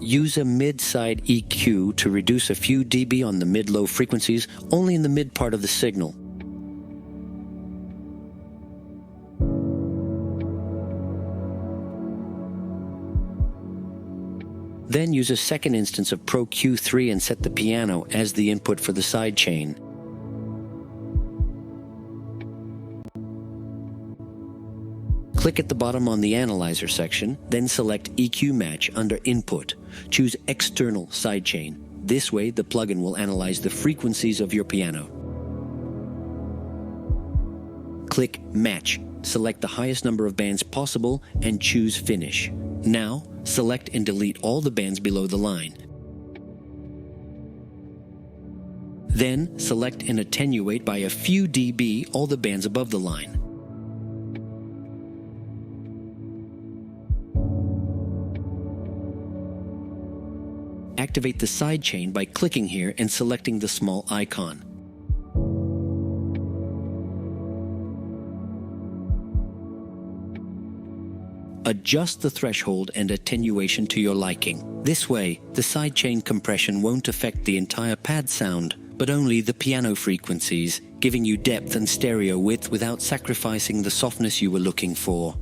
Use a mid-side EQ to reduce a few dB on the mid-low frequencies, only in the mid part of the signal. Then use a second instance of Pro Q3 and set the piano as the input for the sidechain. Click at the bottom on the Analyzer section, then select EQ Match under Input. Choose External Sidechain. This way, the plugin will analyze the frequencies of your piano. Click Match. Select the highest number of bands possible and choose Finish. Now, select and delete all the bands below the line. Then, select and attenuate by a few dB all the bands above the line. Activate the sidechain by clicking here and selecting the small icon. Adjust the threshold and attenuation to your liking. This way, the sidechain compression won't affect the entire pad sound, but only the piano frequencies, giving you depth and stereo width without sacrificing the softness you were looking for.